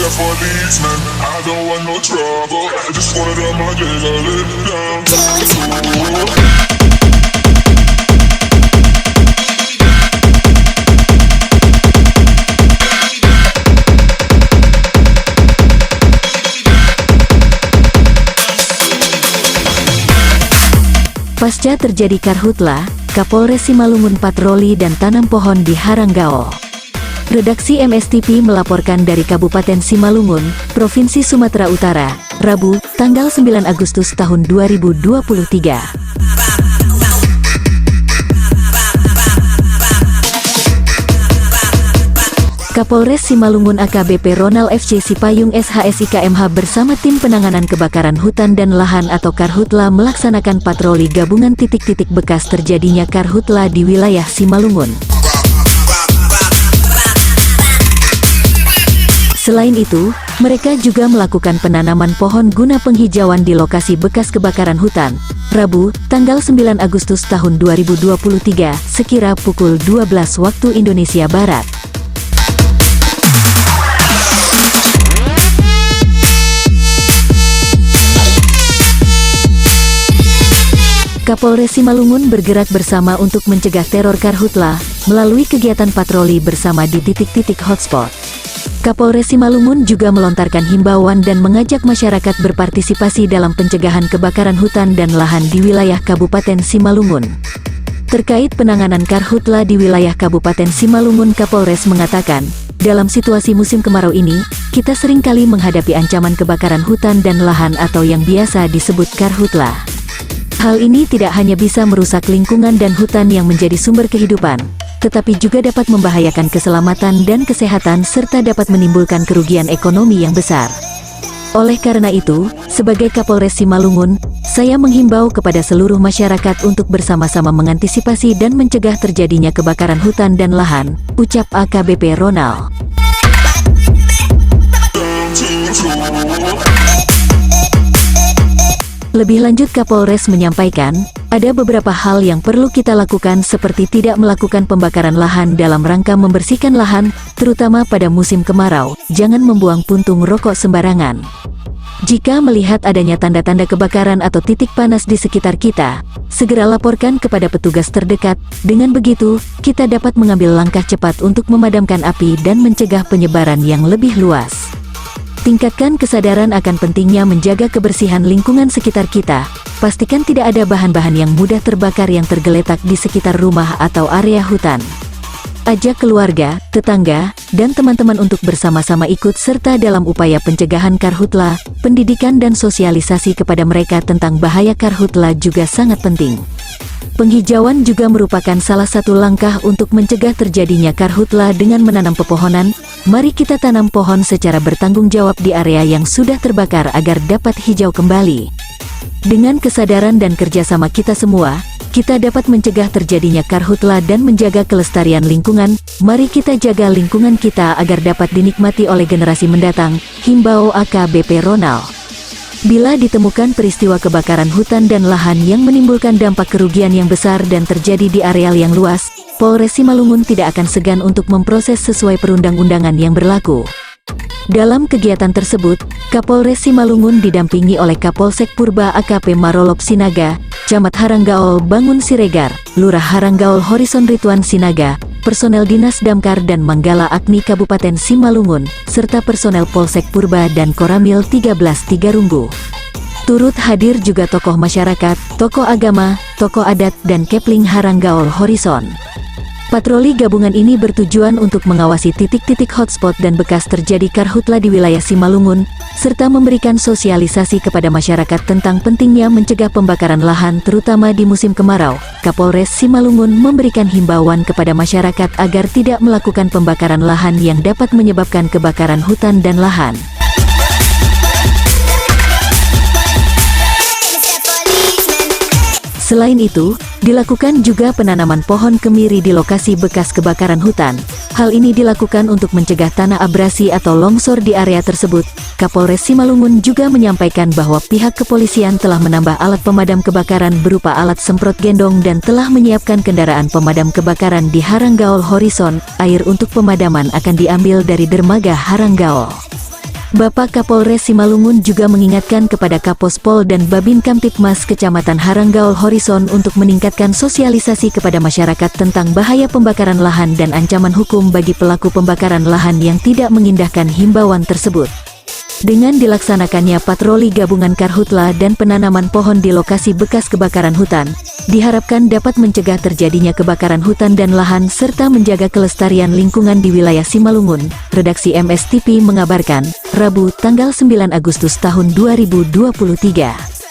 Mr. Policeman, I don't want no trouble. I just wanna let my nigga live down. Pasca terjadi karhutla, Kapolres Simalungun patroli dan tanam pohon di Haranggaol. Redaksi MSTP melaporkan dari Kabupaten Simalungun, Provinsi Sumatera Utara, Rabu, tanggal 9 Agustus tahun 2023. Kapolres Simalungun AKBP Ronald FC Sipayung SHSIKMH bersama tim penanganan kebakaran hutan dan lahan atau Karhutla melaksanakan patroli gabungan titik-titik bekas terjadinya karhutla di wilayah Simalungun. Selain itu, mereka juga melakukan penanaman pohon guna penghijauan di lokasi bekas kebakaran hutan. Rabu, tanggal 9 Agustus tahun 2023, sekira pukul 12 waktu Indonesia Barat. Kapolres Simalungun bergerak bersama untuk mencegah teror karhutla, melalui kegiatan patroli bersama di titik-titik hotspot. Kapolres Simalungun juga melontarkan himbauan dan mengajak masyarakat berpartisipasi dalam pencegahan kebakaran hutan dan lahan di wilayah Kabupaten Simalungun. Terkait penanganan karhutla di wilayah Kabupaten Simalungun, Kapolres mengatakan, dalam situasi musim kemarau ini, kita seringkali menghadapi ancaman kebakaran hutan dan lahan atau yang biasa disebut karhutla. Hal ini tidak hanya bisa merusak lingkungan dan hutan yang menjadi sumber kehidupan, tetapi juga dapat membahayakan keselamatan dan kesehatan serta dapat menimbulkan kerugian ekonomi yang besar. Oleh karena itu, sebagai Kapolres Simalungun, saya menghimbau kepada seluruh masyarakat untuk bersama-sama mengantisipasi dan mencegah terjadinya kebakaran hutan dan lahan, ucap AKBP Ronald. Lebih lanjut, Kapolres menyampaikan, ada beberapa hal yang perlu kita lakukan seperti tidak melakukan pembakaran lahan dalam rangka membersihkan lahan, terutama pada musim kemarau, jangan membuang puntung rokok sembarangan. Jika melihat adanya tanda-tanda kebakaran atau titik panas di sekitar kita, segera laporkan kepada petugas terdekat, dengan begitu, kita dapat mengambil langkah cepat untuk memadamkan api dan mencegah penyebaran yang lebih luas. Tingkatkan kesadaran akan pentingnya menjaga kebersihan lingkungan sekitar kita. Pastikan tidak ada bahan-bahan yang mudah terbakar yang tergeletak di sekitar rumah atau area hutan. Ajak keluarga, tetangga, dan teman-teman untuk bersama-sama ikut serta dalam upaya pencegahan karhutla. Pendidikan dan sosialisasi kepada mereka tentang bahaya karhutla juga sangat penting. Penghijauan juga merupakan salah satu langkah untuk mencegah terjadinya karhutla dengan menanam pepohonan. Mari kita tanam pohon secara bertanggung jawab di area yang sudah terbakar agar dapat hijau kembali. Dengan kesadaran dan kerjasama kita semua, kita dapat mencegah terjadinya karhutla dan menjaga kelestarian lingkungan. Mari kita jaga lingkungan kita agar dapat dinikmati oleh generasi mendatang, himbau AKBP Ronald. Bila ditemukan peristiwa kebakaran hutan dan lahan yang menimbulkan dampak kerugian yang besar dan terjadi di areal yang luas, Polres Simalungun tidak akan segan untuk memproses sesuai perundang-undangan yang berlaku. Dalam kegiatan tersebut, Kapolres Simalungun didampingi oleh Kapolsek Purba AKP Marolop Sinaga, Camat Haranggaol Bangun Siregar, Lurah Haranggaol Horizon Rituan Sinaga, personel Dinas Damkar dan Manggala Agni Kabupaten Simalungun, serta personel Polsek Purba dan Koramil 13 Tigarunggu. Turut hadir juga tokoh masyarakat, tokoh agama, tokoh adat, dan Kepling Haranggaol Horizon. Patroli gabungan ini bertujuan untuk mengawasi titik-titik hotspot dan bekas terjadi karhutla di wilayah Simalungun, serta memberikan sosialisasi kepada masyarakat tentang pentingnya mencegah pembakaran lahan terutama di musim kemarau. Kapolres Simalungun memberikan himbauan kepada masyarakat agar tidak melakukan pembakaran lahan yang dapat menyebabkan kebakaran hutan dan lahan. Selain itu, dilakukan juga penanaman pohon kemiri di lokasi bekas kebakaran hutan. Hal ini dilakukan untuk mencegah tanah abrasi atau longsor di area tersebut. Kapolres Simalungun juga menyampaikan bahwa pihak kepolisian telah menambah alat pemadam kebakaran berupa alat semprot gendong dan telah menyiapkan kendaraan pemadam kebakaran di Haranggaol Horizon. Air untuk pemadaman akan diambil dari dermaga Haranggaol. Bapak Kapolres Simalungun juga mengingatkan kepada Kapospol dan Babin Kamtipmas Kecamatan Haranggaol Horizon untuk meningkatkan sosialisasi kepada masyarakat tentang bahaya pembakaran lahan dan ancaman hukum bagi pelaku pembakaran lahan yang tidak mengindahkan himbauan tersebut. Dengan dilaksanakannya patroli gabungan Karhutla dan penanaman pohon di lokasi bekas kebakaran hutan, diharapkan dapat mencegah terjadinya kebakaran hutan dan lahan serta menjaga kelestarian lingkungan di wilayah Simalungun. Redaksi MSTP mengabarkan, Rabu, tanggal 9 Agustus tahun 2023.